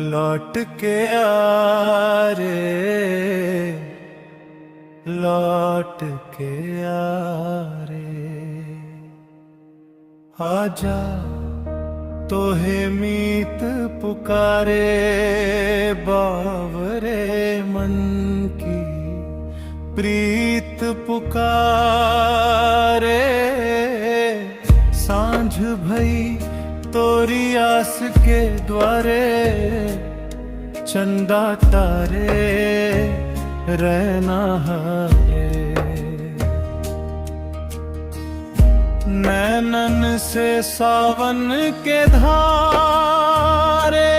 लौट के आ रे, लौट के आ रे, आजा तो है मीत पुकारे, बावरे मन की प्रीत पुकारे। सांझ भई तोरी आस के द्वारे, चंदा तारे रहना है। नैनन से सावन के धारे,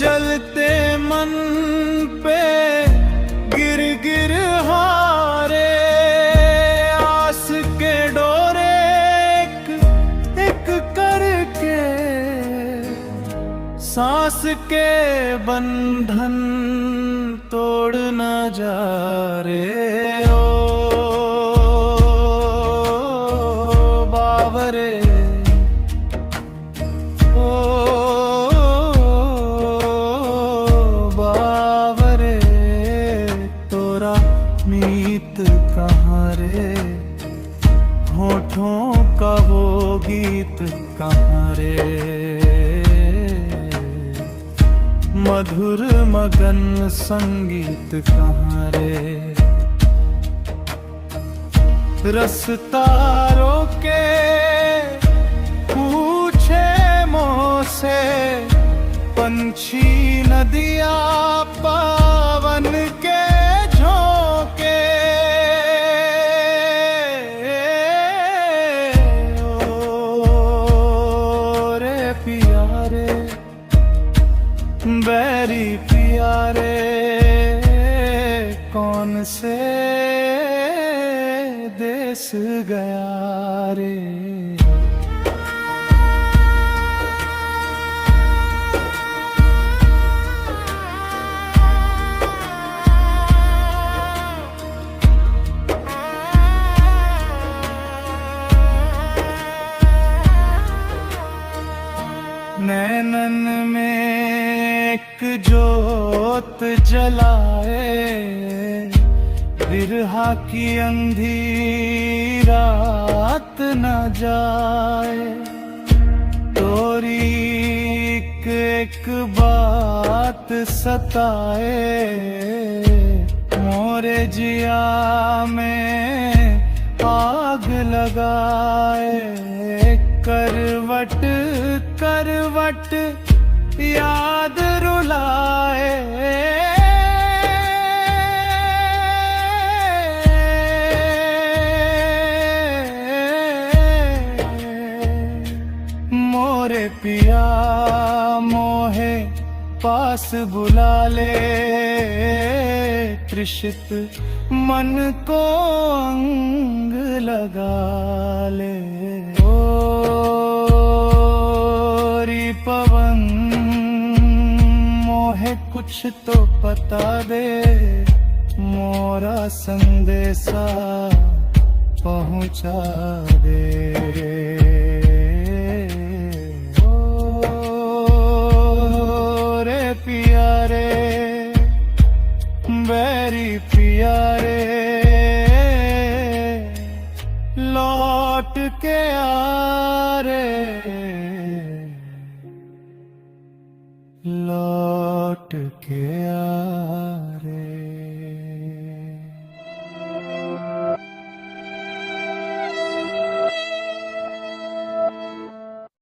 जलते मन पे गिर गिर हारे। आस के डोरे एक एक करके, सांस के बंधन तोड़ न जा रे। ओ बावरे, ओ बावरे, तोरा मीत कहाँ रे, होठों का वो गीत कहाँ रे। मधुर मगन संगीत कहाँ रे। रस्ता रोके पूछे मोह से, पंछी नदिया पावन के झोंके। ओ रे प्यारे, बैरी प्यारे, कौन से देश गया रे। नैनन में एक जोत जलाए, बिरहा की अंधी रात न जाए। तोरी एक बात सताए, मोरे जिया में आग लगाए। करवट करवट याद रुलाए, मोरे पिया मोहे पास बुला ले। तृषित मन को अंग लगा ले। ओ री पवन मोहे कुछ तो पता दे, मोरा संदेशा पहुँचा दे। प्यारे बैरी प्यारे, लौट के आ रे, लौट के आ।